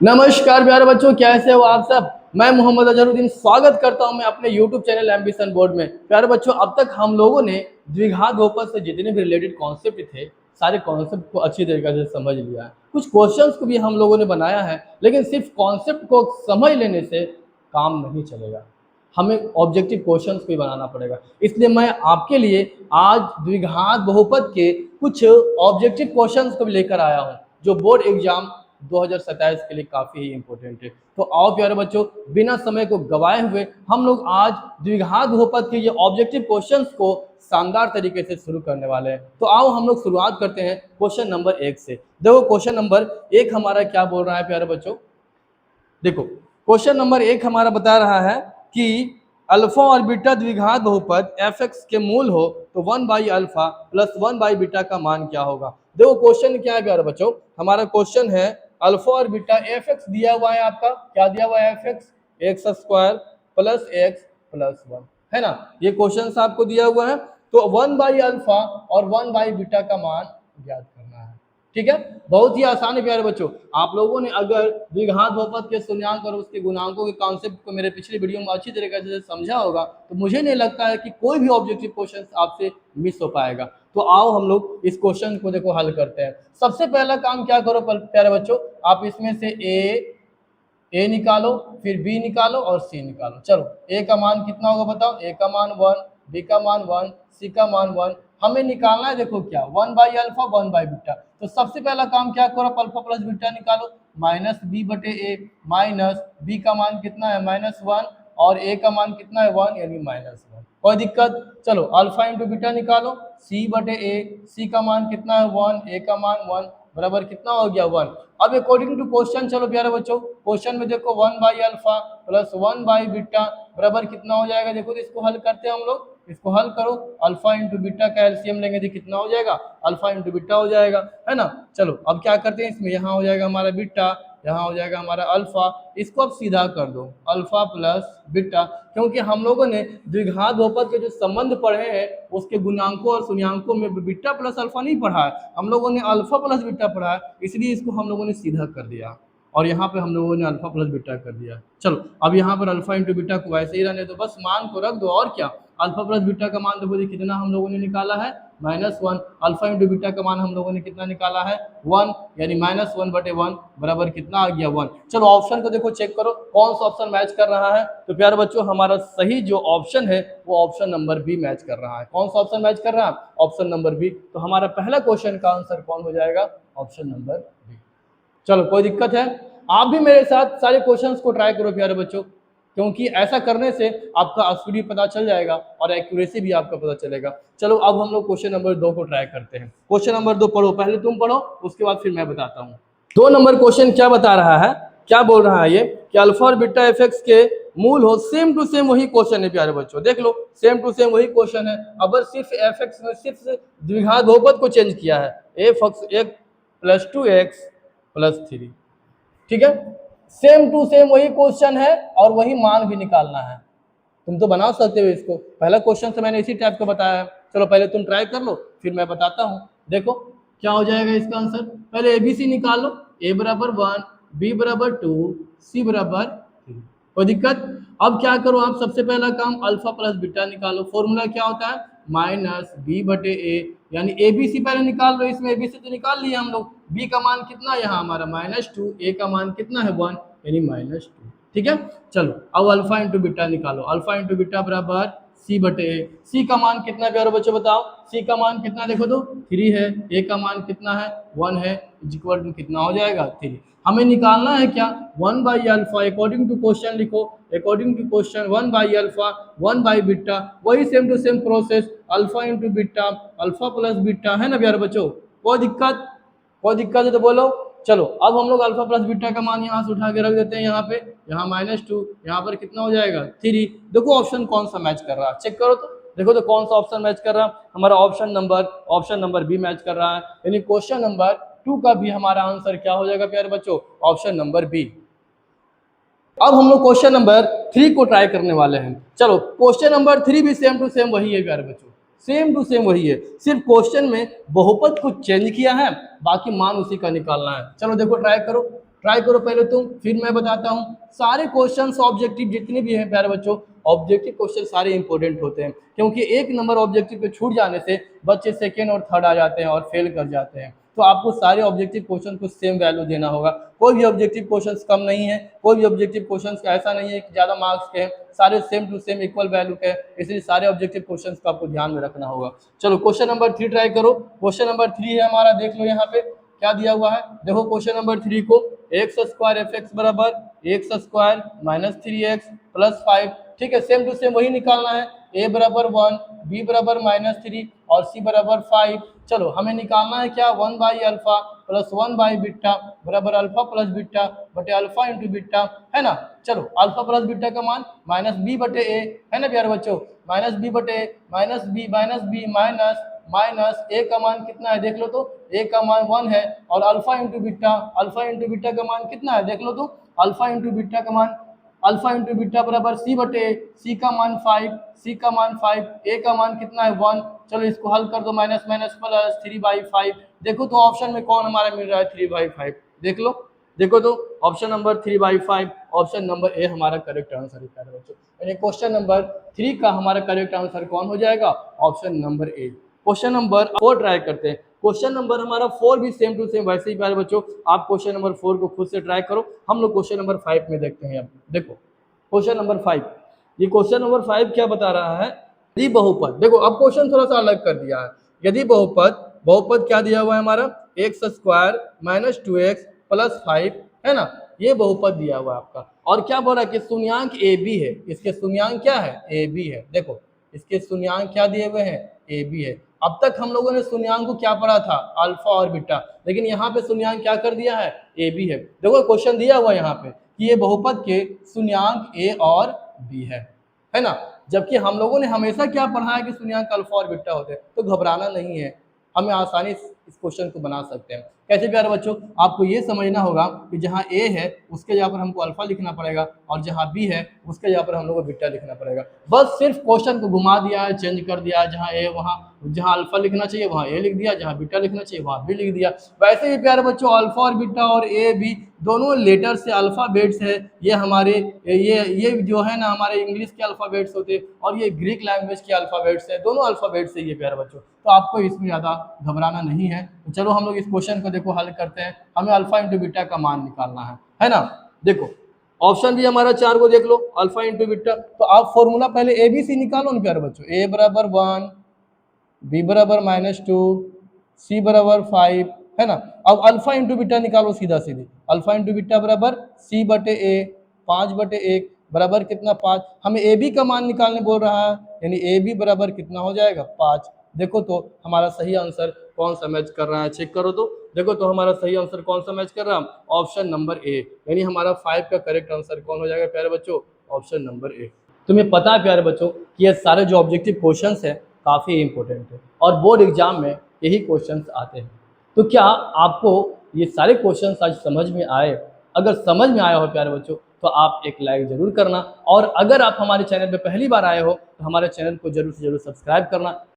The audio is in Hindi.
नमस्कार प्यारे बच्चों, कैसे हो आप सब। मैं मोहम्मद अजहरुद्दीन स्वागत करता हूं मैं अपने YouTube चैनल एम्बिशन बोर्ड में। प्यारे बच्चों, अब तक हम लोगों ने द्विघात बहुपद से जितने भी रिलेटेड कॉन्सेप्ट थे, सारे कॉन्सेप्ट को अच्छी तरीके से समझ लिया है। कुछ क्वेश्चंस को भी हम लोगों ने बनाया है, लेकिन सिर्फ कॉन्सेप्ट को समझ लेने से काम नहीं चलेगा, हमें ऑब्जेक्टिव क्वेश्चंस को भी बनाना पड़ेगा। इसलिए मैं आपके लिए आज द्विघात बहुपद के कुछ ऑब्जेक्टिव क्वेश्चंस को भी लेकर आया हूं, जो बोर्ड एग्जाम 2027 के लिए काफ़ी ही इम्पोर्टेंट है। तो आओ प्यारे बच्चों, बिना समय को गवाए हुए हम लोग आज द्विघात बहुपद के ये ऑब्जेक्टिव क्वेश्चंस को शानदार तरीके से शुरू करने वाले हैं। तो आओ हम लोग शुरुआत करते हैं क्वेश्चन नंबर 1 से। देखो क्वेश्चन नंबर 1 हमारा क्या बोल रहा है प्यारे बच्चों। देखो क्वेश्चन नंबर 1 हमारा बता रहा है कि अल्फा और बीटा द्विघात बहुपद f(x) के मूल हो तो 1/अल्फा प्लस 1/बीटा का मान क्या होगा। देखो क्वेश्चन क्या है प्यारे बच्चों, हमारा क्वेश्चन है अल्फा और बीटा f(x) दिया हुआ है, आपका क्या दिया हुआ है f(x) x² plus x plus 1 है ना। ये क्वेश्चन आपको दिया हुआ है, तो 1/अल्फा और 1/बीटा का मान ज्ञात करना है। ठीक है, बहुत ही आसान है प्यारे बच्चों। आप लोगों ने अगर द्विघात बहुपद के शून्यांक और उसके गुणांकों के कॉन्सेप्ट को मेरे पिछले वीडियो में अच्छी तरीके से समझा होगा, तो मुझे नहीं लगता है कि कोई भी ऑब्जेक्टिव क्वेश्चन आपसे मिस हो पाएगा। तो आओ हम लोग इस क्वेश्चन को देखो हल करते हैं। सबसे पहला काम क्या करो प्यारे बच्चों, आप इसमें से ए निकालो, फिर बी निकालो और सी निकालो। चलो ए का मान कितना होगा बताओ। ए का मान 1, बी का मान 1, सी का मान 1। हमें निकालना है देखो क्या 1/अल्फा 1/बीटा। तो सबसे पहला काम क्या करो, अल्फा प्लस बीटा निकालो। माइनस बी बटे ए, माइनस बी का मान कितना है -1 और ए का मान कितना है 1, यानी -1। कोई दिक्कत। चलो अल्फा इंटू बीटा निकालो। सी बटे ए, सी का मान कितना है 1, ए का मान 1 बराबर कितना हो गया 1। अब अकॉर्डिंग टू क्वेश्चन चलो प्यारे बच्चों, क्वेश्चन में देखो 1/अल्फा प्लस 1/बीटा बराबर कितना हो जाएगा। देखो तो इसको हल करते हैं हम लोग, इसको हल करो। अल्फा इंटू बीटा का एलसीएम लेंगे तो कितना हो जाएगा, अल्फा इंटू बीटा हो जाएगा, है ना। चलो अब क्या करते हैं, इसमें यहाँ हो जाएगा हमारा बीटा, यहाँ हो जाएगा हमारा अल्फा। इसको अब सीधा कर दो अल्फा प्लस बीटा, क्योंकि हम लोगों ने द्विघात बहुपद के जो संबंध पढ़े हैं उसके गुणांकों और शून्यांकों में बीटा प्लस अल्फा नहीं पढ़ा है, हम लोगों ने अल्फा प्लस बीटा पढ़ा है, इसलिए इसको हम लोगों ने सीधा कर दिया और यहाँ पे हम लोगों ने अल्फा प्लस बीटा कर दिया। चलो अब यहाँ पर अल्फा इंटू बीटा को वैसे ही रहने दो, बस मान को रख दो और क्या। अल्फा प्लस बीटा का मान देखो कितना हम लोगों ने निकाला है -1। अल्फा इंटू बीटा का मान हम लोगों ने कितना निकाला है 1, यानी -1/1 बराबर कितना आ गया 1। चलो ऑप्शन को देखो चेक करो कौन सा ऑप्शन मैच कर रहा है। तो प्यारे बच्चों हमारा सही जो ऑप्शन है वो ऑप्शन नंबर बी मैच कर रहा है। कौन सा ऑप्शन मैच कर रहा है, ऑप्शन नंबर बी। तो हमारा पहला क्वेश्चन का आंसर कौन हो जाएगा, ऑप्शन नंबर बी। चलो कोई दिक्कत है, आप भी मेरे साथ सारे क्वेश्चंस को ट्राई करो प्यारे बच्चों, क्योंकि ऐसा करने से आपका स्पीड पता चल जाएगा और एक्यूरेसी भी आपका पता चलेगा। चलो अब हम लोग क्वेश्चन नंबर 2 को ट्राई करते हैं। क्वेश्चन नंबर 2 पढ़ो, पहले तुम पढ़ो उसके बाद फिर मैं बताता हूँ। 2 नंबर क्वेश्चन क्या बता रहा है, क्या बोल रहा है ये कि अल्फा और बीटा f(x) के मूल हो। सेम टू सेम वही क्वेश्चन है प्यारे बच्चों, देख लो सेम टू सेम वही क्वेश्चन है। अब सिर्फ f(x) में सिर्फ द्विघात बहुपद को चेंज किया है, a प्लस 2x प्लस 3। ठीक है, सेम टू सेम वही क्वेश्चन है और वही मान भी निकालना है। तुम तो बना सकते हो इसको, पहला क्वेश्चन से मैंने इसी टाइप का बताया है। चलो पहले तुम ट्राई कर लो फिर मैं बताता हूँ। देखो क्या हो जाएगा इसका आंसर, पहले ABC निकाल लो। a बराबर 1, b बराबर 2, c बराबर 3। कोई दिक्कत। अब क्या करो आप, सबसे पहला काम अल्फा प्लस बीटा निकालो। फॉर्मूला क्या होता है -b बटे a, यानी ABC पहले निकाल लो। इसमें ABC तो निकाल लिया हम लोग। b का मान कितना यहाँ हमारा -2, a का मान कितना है 1, यानी -2। ठीक है, चलो अब अल्फा इंटू बीटा निकालो। अल्फा इंटू बीटा बराबर c बटे a। c का मान कितना है प्यारे बच्चों बताओ, c का मान कितना देखो तो 3 है, a का मान कितना है 1 है, इक्वल टू कितना हो जाएगा 3। हमें निकालना है क्या 1/अल्फा। अकॉर्डिंग टू क्वेश्चन लिखो, अकॉर्डिंग टू क्वेश्चन 1/अल्फा 1/बीटा, वही same to same process alpha into beta, alpha plus beta, है ना प्यारे बच्चों। कोई दिक्कत, कोई दिक्कत है तो बोलो। चलो अब हम लोग अल्फा प्लस बीटा का मान यहाँ से उठा के रख देते हैं, यहाँ पे, यहाँ -2, यहाँ पर कितना हो जाएगा 3। देखो ऑप्शन कौन सा मैच कर रहा है, चेक करो तो। देखो तो कौन सा ऑप्शन मैच कर रहा है, हमारा ऑप्शन नंबर बी मैच कर रहा है, यानी क्वेश्चन नंबर 2 का भी हमारा आंसर क्या हो जाएगा प्यारे बच्चों, ऑप्शन नंबर बी। अब हम लोग क्वेश्चन नंबर 3 को ट्राई करने वाले हैं। चलो क्वेश्चन नंबर 3 भी सेम टू सेम वही है प्यारे बच्चों, सेम टू सेम वही है, सिर्फ क्वेश्चन में बहुपद को चेंज किया है, बाकी मान उसी का निकालना है। चलो देखो ट्राई करो। ट्राई करो पहले तुम, फिर मैं बताता हूँ। सारे क्वेश्चंस ऑब्जेक्टिव जितने भी हैं प्यारे बच्चों, ऑब्जेक्टिव क्वेश्चन सारे इंपॉर्टेंट होते हैं, क्योंकि एक नंबर ऑब्जेक्टिव पे छूट जाने से बच्चे सेकेंड और थर्ड आ जाते हैं और फेल कर जाते हैं। तो आपको सारे ऑब्जेक्टिव क्वेश्चन को सेम वैल्यू देना होगा। कोई भी ऑब्जेक्टिव क्वेश्चन कम नहीं है, कोई भी ऑब्जेक्टिव क्वेश्चन ऐसा नहीं है कि ज़्यादा मार्क्स के हैं, सारे same to same equal value के हैं, इसलिए सारे ऑब्जेक्टिव क्वेश्चन को आपको ध्यान में रखना होगा। चलो क्वेश्चन नंबर 3 ट्राई करो। क्वेश्चन नंबर 3 है हमारा, देख लो यहाँ पे क्या दिया हुआ है। देखो क्वेश्चन नंबर 3 को एक्स स्क्वायर एफ एक्स बराबर x square minus 3x plus 5, ठीक है, सेम टू सेम वही निकालना है। a बराबर 1, b बराबर -3 और c बराबर 5। चलो हमें निकालना है क्या, 1 by alpha plus 1 by beta बराबर अल्फा प्लस बीटा बटे अल्फा इंटू बीटा, है ना। चलो अल्फा प्लस बीटा का मान माइनस बी बटे ए, है ना प्यारे बच्चों, माइनस बी बटे माइनस बी माइनस ए का मान कितना है देख लो तो, ए का मान 1 है, और अल्फा इंटू बीटा का मान कितना है देख लो तो, अल्फा इंटू बीटा का मान, अल्फा इंटू बीटा बराबर सी बटे सी का मान 5, ए का मान कितना है 1। चलो इसको हल कर दो, माइनस माइनस प्लस 3/5। देखो तो ऑप्शन में कौन हमारा मिल रहा है 3/5, देख लो, देखो तो option number 3/5, option number A हमारा करेक्ट आंसर है प्यारे बच्चों। यानी क्वेश्चन नंबर 3 का हमारा करेक्ट आंसर कौन हो जाएगा, option number A. Question number 4 try करते हैं। क्वेश्चन नंबर हमारा 4 भी सेम टू सेम वैसे ही प्यारे बच्चों, आप क्वेश्चन नंबर 4 को खुद से ट्राई करो। हम लोग क्वेश्चन नंबर 5 में देखते हैं। अब देखो क्वेश्चन नंबर 5, ये क्वेश्चन नंबर 5 क्या बता रहा है, यदि बहुपद, देखो अब क्वेश्चन थोड़ा सा अलग कर दिया है। यदि बहुपद क्या दिया हुआ है हमारा, x square minus 2x plus 5, है ना, ये बहुपद दिया हुआ है आपका, और क्या बोल रहा है कि शून्यांक ए बी है, इसके शून्यांक क्या है, ए बी है। देखो इसके शून्यांक क्या दिए हुए हैं, ए बी है। अब तक हम लोगों ने शून्यांक को क्या पढ़ा था, अल्फा और बीटा, लेकिन यहाँ पे शून्यांक क्या कर दिया है, ए बी है। देखो क्वेश्चन दिया हुआ है यहाँ पे कि ये बहुपद के शून्यांक ए और बी है ना। जबकि हम लोगों ने हमेशा क्या पढ़ा है कि शून्यांक अल्फा और बीटा होते हैं, तो घबराना नहीं है, हमें आसानी से इस क्वेश्चन को बना सकते हैं। कैसे प्यारे बच्चों, आपको ये समझना होगा कि जहाँ ए है उसके जगह पर हमको अल्फा लिखना पड़ेगा, और जहाँ बी है उसके जगह पर हम लोग को बीटा लिखना पड़ेगा। बस सिर्फ क्वेश्चन को घुमा दिया है, चेंज कर दिया है, जहाँ ए वहाँ, जहाँ अल्फा लिखना चाहिए वहाँ ए लिख दिया, जहाँ बीटा लिखना चाहिए वहाँ बी लिख दिया। वैसे ही प्यारे बच्चों अल्फा और बीटा और ए बी दोनों लेटर से अल्फ़ाबेट्स है, ये हमारे ये जो है ना हमारे इंग्लिश के अल्फ़ाबेट्स होते हैं, और ये ग्रीक लैंग्वेज के अल्फ़ाबेट्स है, दोनों अल्फ़ाबेट्स है ये प्यारे बच्चों। तो आपको इसमें ज़्यादा घबराना नहीं है। तो चलो हम लोग इस क्वेश्चन को देखो हल करते हैं। हमें अल्फा इंटू बीटा का मान निकालना है ना। देखो ऑप्शन भी हमारा 4 को देख लो, अल्फा इंटू बीटा। तो आप फॉर्मूला पहले ए बी सी निकालो ना प्यारे बच्चों, ए बराबर 1, बी बराबर -2, सी बराबर 5, है ना। अब अल्फा इंटू बीटा निकालो सीधा सीधी, अल्फा इंटू बीटा बराबर सी बटे ए, 5/1 बराबर कितना 5। हमें ए बी का मान निकालने बोल रहा है, यानी ए बी बराबर कितना हो जाएगा 5। देखो तो हमारा सही आंसर कौन सा मैच कर रहा है, चेक करो तो। देखो तो हमारा सही आंसर कौन सा मैच कर रहा है, ऑप्शन नंबर ए, यानी हमारा 5 का करेक्ट आंसर कौन हो जाएगा प्यारे बच्चों, ऑप्शन नंबर ए। तुम्हें पता है प्यारे बच्चों कि ये सारे जो ऑब्जेक्टिव क्वेश्चंस है काफ़ी इंपॉर्टेंट है, और बोर्ड एग्जाम में यही क्वेश्चंस आते हैं। तो क्या आपको ये सारे क्वेश्चंस आज समझ में आए? अगर समझ में आया हो प्यारे बच्चों तो आप एक लाइक जरूर करना, और अगर आप हमारे चैनल पे पहली बार आए हो तो हमारे चैनल को जरूर से जरूर सब्सक्राइब करना।